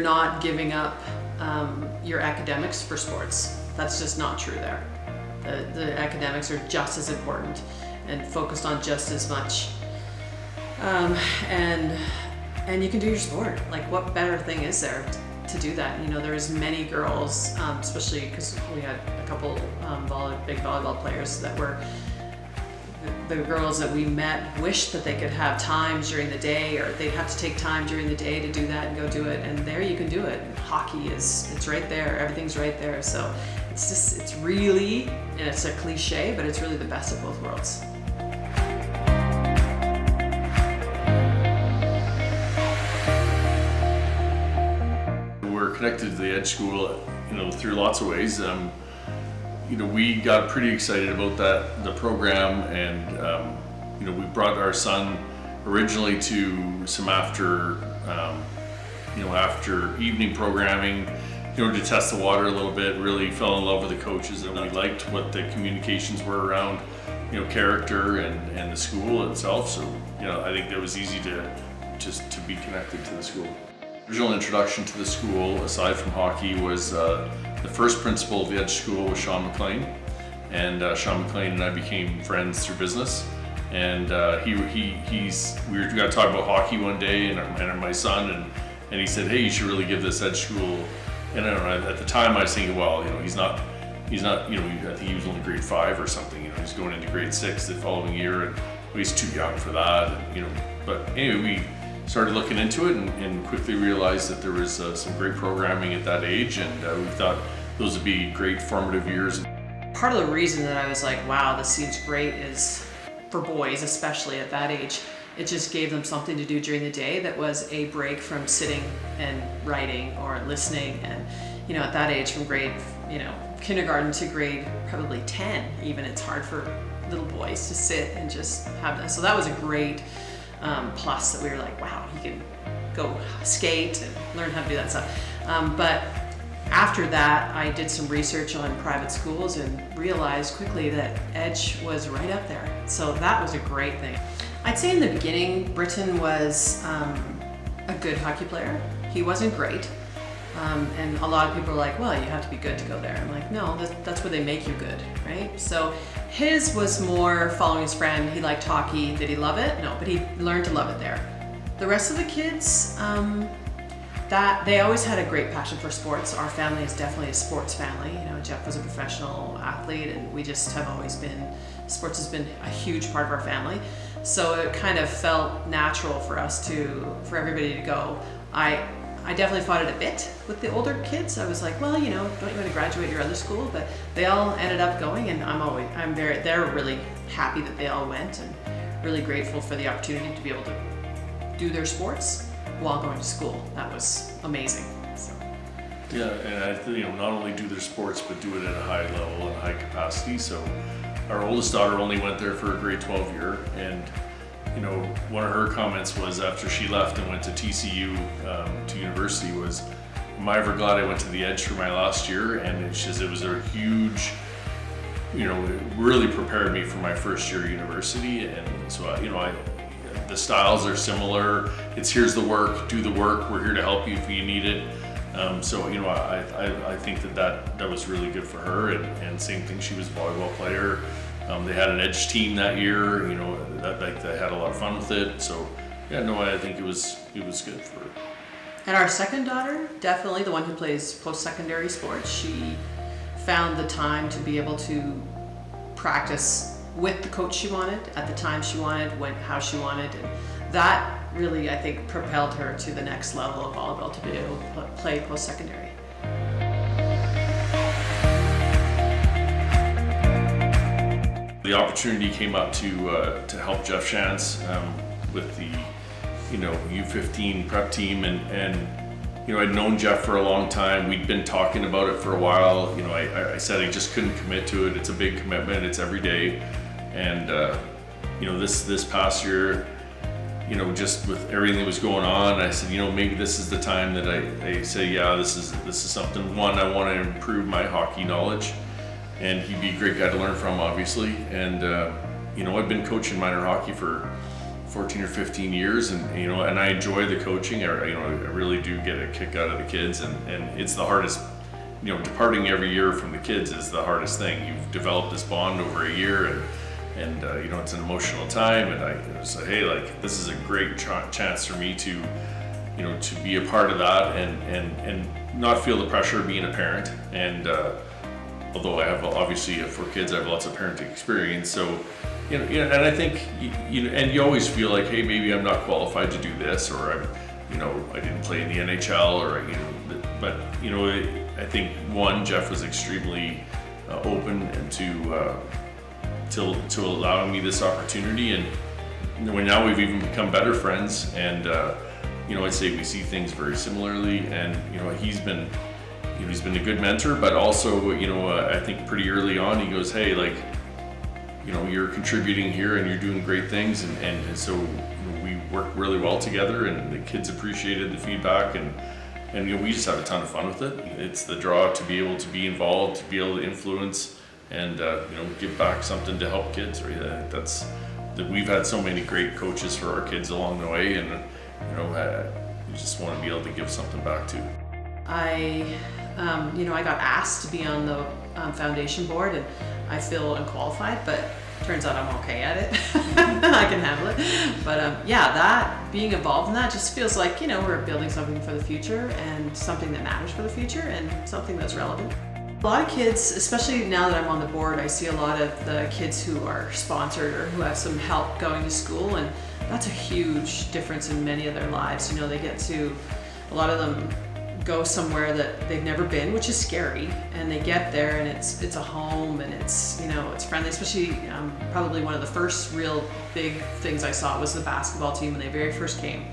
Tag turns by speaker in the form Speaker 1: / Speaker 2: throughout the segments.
Speaker 1: not giving up your academics for sports. That's just not true there. The academics are just as important and focused on just as much. And you can do your sport. Like, what better thing is there to do that? You know, there's many girls, especially because we had a couple big volleyball players that were, the girls that we met wished that they could have times during the day, or they'd have to take time during the day to do that and go do it. And there you can do it. Hockey it's right there. Everything's right there. So it's really, and it's a cliche, but it's really the best of both worlds.
Speaker 2: We're connected to the Edge School, through lots of ways. We got pretty excited about the program, and we brought our son originally to some after evening programming, to test the water a little bit. Really fell in love with the coaches, and we liked what the communications were around, character and the school itself. So, I think it was easy to be connected to the school. Original introduction to the school, aside from hockey, was the first principal of the Edge School was Sean McLean, and Sean McLean and I became friends through business. And we got to talk about hockey one day, and my son, and he said, "Hey, you should really give this Edge School." And I don't know, at the time I was thinking, well, he's not. I think he was only grade 5 or something. He's going into grade 6 the following year, and he's too young for that. But anyway, we started looking into it and quickly realized that there was some great programming at that age, and we thought those would be great formative years.
Speaker 1: Part of the reason that I was like, wow, this seems great, is for boys, especially at that age, it just gave them something to do during the day that was a break from sitting and writing or listening. And at that age, from grade kindergarten to grade probably 10 even, it's hard for little boys to sit and just have that. So that was a great plus, that we were like, wow, he can go skate and learn how to do that stuff. But after that, I did some research on private schools and realized quickly that Edge was right up there. So that was a great thing. I'd say in the beginning, Britton was a good hockey player. He wasn't great. And a lot of people are like, well, you have to be good to go there. I'm like, no, that's where they make you good, right? So his was more following his friend. He liked hockey. Did he love it? No, but he learned to love it there. The rest of the kids, that they always had a great passion for sports. Our family is definitely a sports family. Jeff was a professional athlete, and we just have always been, sports has been a huge part of our family. So it kind of felt natural for us for everybody to go. I definitely fought it a bit with the older kids. I was like, well, don't you want to graduate your other school? But they all ended up going, and they're really happy that they all went, and really grateful for the opportunity to be able to do their sports while going to school. That was amazing. So.
Speaker 2: Yeah, and I think, not only do their sports, but do it at a high level and high capacity. So our oldest daughter only went there for a grade 12 year, and one of her comments was, after she left and went to TCU, to university, was, "Am I ever glad I went to the Edge for my last year?" And it was a huge, it really prepared me for my first year of university. And so, the styles are similar. It's, here's the work, do the work. We're here to help you if you need it. So, I think that was really good for her. And same thing, she was a volleyball player. They had an Edge team that year, they had a lot of fun with it. So, I think it was good for her.
Speaker 1: And our second daughter, definitely the one who plays post-secondary sports, she found the time to be able to practice with the coach she wanted, at the time she wanted, how she wanted. And that really, I think, propelled her to the next level of volleyball, to be able to play post-secondary.
Speaker 2: The opportunity came up to help Jeff Shantz with the U15 prep team, and I'd known Jeff for a long time. We'd been talking about it for a while. I said I just couldn't commit to it. It's a big commitment. It's every day, and this past year, just with everything that was going on, I said, maybe this is the time that I say, yeah, this is something. One, I want to improve my hockey knowledge. And he'd be a great guy to learn from, obviously. And I've been coaching minor hockey for 14 or 15 years, and and I enjoy the coaching. I really do get a kick out of the kids, and it's the hardest. Departing every year from the kids is the hardest thing. You've developed this bond over a year, and it's an emotional time, and I say, hey, like, this is a great chance for me to to be a part of that, and not feel the pressure of being a parent. And although I have, obviously, for kids, I have lots of parenting experience, so and I think and you always feel like, hey, maybe I'm not qualified to do this, or I didn't play in the NHL, or but I think Jeff was extremely open and to allowing me this opportunity, and now we've even become better friends, and I'd say we see things very similarly, and he's been a good mentor, but also I think pretty early on he goes, hey, like, you're contributing here and you're doing great things, and so we work really well together, and the kids appreciated the feedback, and we just have a ton of fun with it. It's the draw to be able to be involved, to be able to influence, and give back something to help kids. Right? That's that we've had so many great coaches for our kids along the way, and we just want to be able to give something back too.
Speaker 1: I got asked to be on the foundation board, and I feel unqualified, but turns out I'm okay at it. I can handle it. But that being involved in that just feels like we're building something for the future, and something that matters for the future, and something that's relevant. A lot of kids, especially now that I'm on the board, I see a lot of the kids who are sponsored or who have some help going to school, and that's a huge difference in many of their lives. They get to, a lot of them go somewhere that they've never been, which is scary, and they get there and it's a home, and it's it's friendly. Especially probably one of the first real big things I saw was the basketball team when they very first came,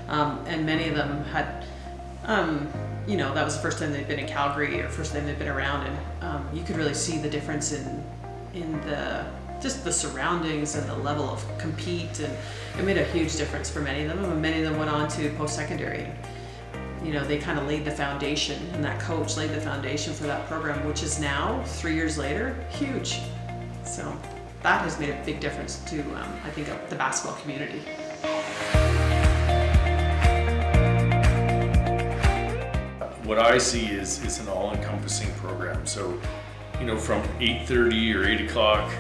Speaker 1: and many of them had that was the first time they'd been in Calgary, or first time they'd been around, and you could really see the difference in the just the surroundings and the level of compete, and it made a huge difference for many of them. And many of them went on to post-secondary. They kind of laid the foundation, and that coach laid the foundation for that program, which is now, 3 years later, huge. So that has made a big difference to, I think, the basketball community.
Speaker 2: What I see is an all-encompassing program. So, from 8:30 or 8 o'clock,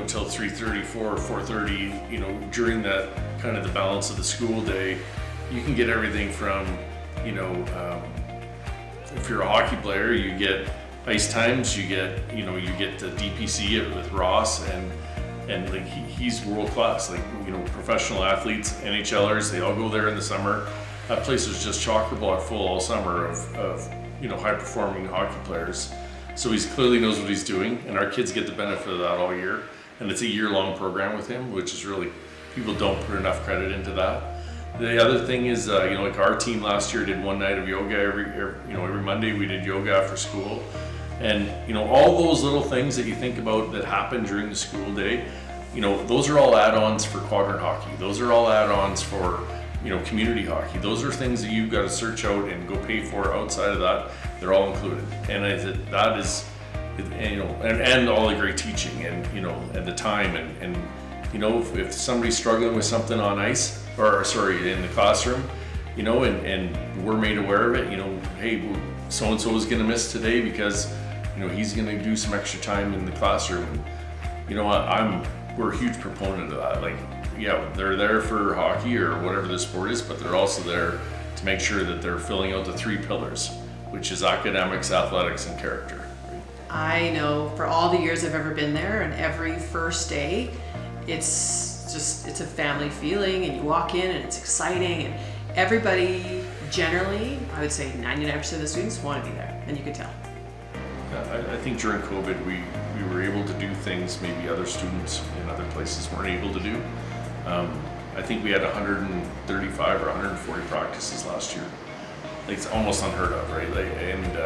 Speaker 2: till 3:30, 4 or 4:30, during that kind of the balance of the school day, you can get everything from if you're a hockey player, you get ice times, you get the DPC with Ross, and like he's world class. Like professional athletes, NHLers, they all go there in the summer. That place is just chock-a-block full all summer of high performing hockey players. So he clearly knows what he's doing, and our kids get the benefit of that all year. And it's a year-long program with him, which is really, people don't put enough credit into that. The other thing is, like our team last year did one night of yoga every Monday. We did yoga after school, and all those little things that you think about that happen during the school day, those are all add-ons for quadrant hockey. Those are all add-ons for community hockey. Those are things that you've got to search out and go pay for. Outside of that, they're all included, and that is, and all the great teaching, and and the time, and if somebody's struggling with something on ice, in the classroom, and we're made aware of it, hey, so-and-so is gonna miss today because, he's gonna do some extra time in the classroom. And, we're a huge proponent of that. Like, yeah, they're there for hockey or whatever the sport is, but they're also there to make sure that they're filling out the 3 pillars, which is academics, athletics, and character. Right?
Speaker 1: I know for all the years I've ever been there, and every first day, it's a family feeling, and you walk in and it's exciting, and everybody, generally, I would say 99% of the students want to be there, and you can tell.
Speaker 2: Yeah, I think during COVID we were able to do things maybe other students in other places weren't able to do. I think we had 135 or 140 practices last year. Like, it's almost unheard of, right? And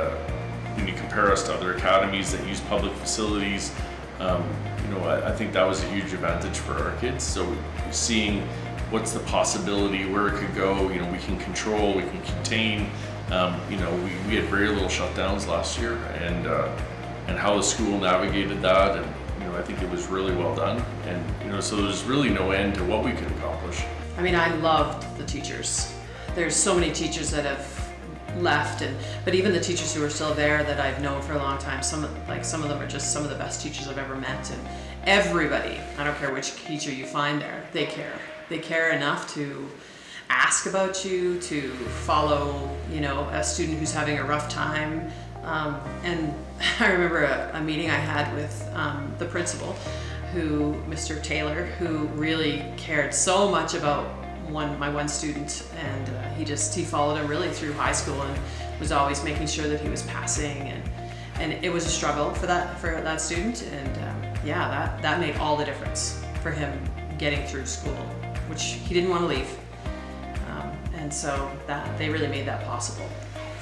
Speaker 2: when you compare us to other academies that use public facilities, I think that was a huge advantage for our kids. So seeing what's the possibility, where it could go, we can control, we can contain. We had very little shutdowns last year, and how the school navigated that, and I think it was really well done. And so there's really no end to what we could accomplish.
Speaker 1: I mean, I loved the teachers. There's so many teachers that have left, but even the teachers who are still there that I've known for a long time, some of them are just some of the best teachers I've ever met. And everybody, I don't care which teacher you find there, they care. They care enough to ask about you, to follow, a student who's having a rough time. And I remember a meeting I had with the principal, Mr. Taylor, who really cared so much about my one student, and he followed him really through high school and was always making sure that he was passing, and it was a struggle for that student, and that made all the difference for him getting through school, which he didn't want to leave, and so that they really made that possible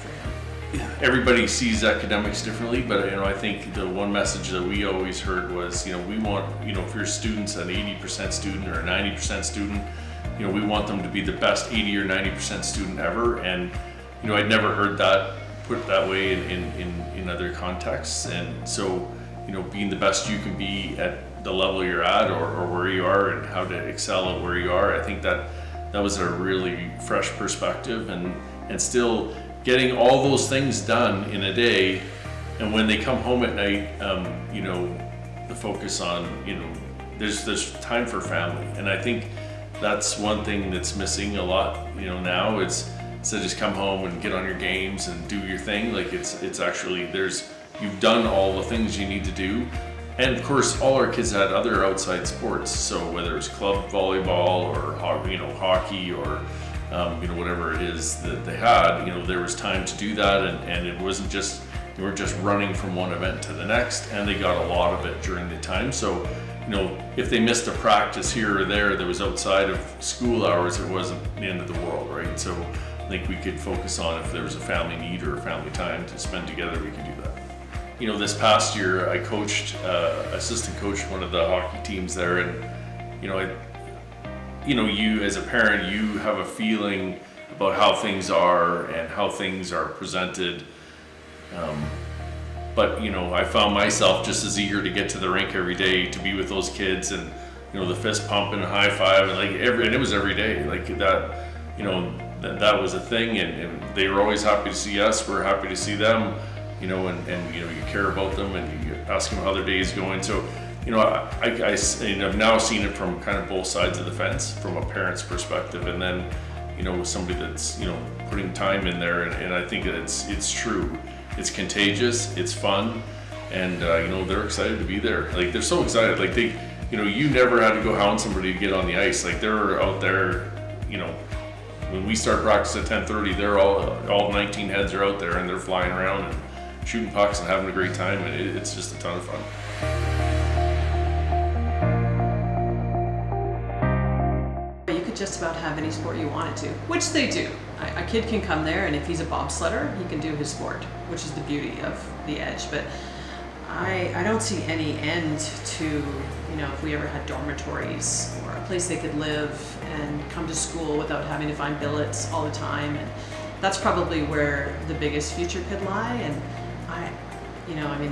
Speaker 1: for him.
Speaker 2: Everybody sees academics differently, but I think the one message that we always heard was, we want, if your student's an 80% student or a 90% student, we want them to be the best 80 or 90% student ever. And I'd never heard that put that way in other contexts. And so being the best you can be at the level you're at, or where you are, and how to excel at where you are, I think that was a really fresh perspective, and still getting all those things done in a day. And when they come home at night, the focus on, there's time for family. And I think that's one thing that's missing a lot, now. It's instead of just come home and get on your games and do your thing, like it's actually, you've done all the things you need to do. And of course, all our kids had other outside sports. So whether it's club volleyball or hockey or whatever it is that they had, there was time to do that, and it wasn't just, they weren't just running from one event to the next, and they got a lot of it during the time. So if they missed a practice here or there that was outside of school hours, it wasn't the end of the world, right? So I think we could focus on, if there was a family need or a family time to spend together, we could do that. This past year I coached, assistant coached one of the hockey teams there, and you as a parent, you have a feeling about how things are and how things are presented. But I found myself just as eager to get to the rink every day, to be with those kids, and the fist pump and high five, and and it was every day like that. That was a thing, and they were always happy to see us. We're happy to see them. And you care about them, and you ask them how their day is going. So I've now seen it from kind of both sides of the fence, from a parent's perspective, and then with somebody that's putting time in there, and I think that it's true. It's contagious, it's fun, and they're excited to be there. Like, they're so excited. Like, they, you never had to go hound somebody to get on the ice. Like, they're out there, when we start practice at 10:30, they're all 19 heads are out there, and they're flying around and shooting pucks and having a great time, and it's just a ton of fun.
Speaker 1: You could just about have any sport you wanted to, which they do. A kid can come there, and if he's a bobsledder, he can do his sport, which is the beauty of the Edge. But I don't see any end to, if we ever had dormitories or a place they could live and come to school without having to find billets all the time. And that's probably where the biggest future could lie. And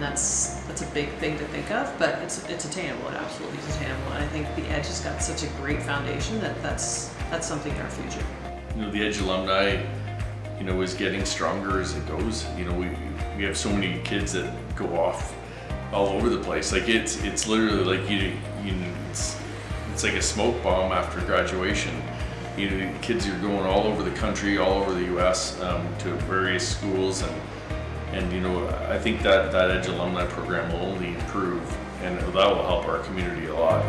Speaker 1: that's a big thing to think of, but it's attainable. It absolutely is attainable. And I think the Edge has got such a great foundation that's something in our future.
Speaker 2: The Edge alumni, is getting stronger as it goes. We have so many kids that go off all over the place. Like, it's literally like it's like a smoke bomb after graduation. Kids are going all over the country, all over the U.S. To various schools, and I think that Edge alumni program will only improve, and that will help our community a lot.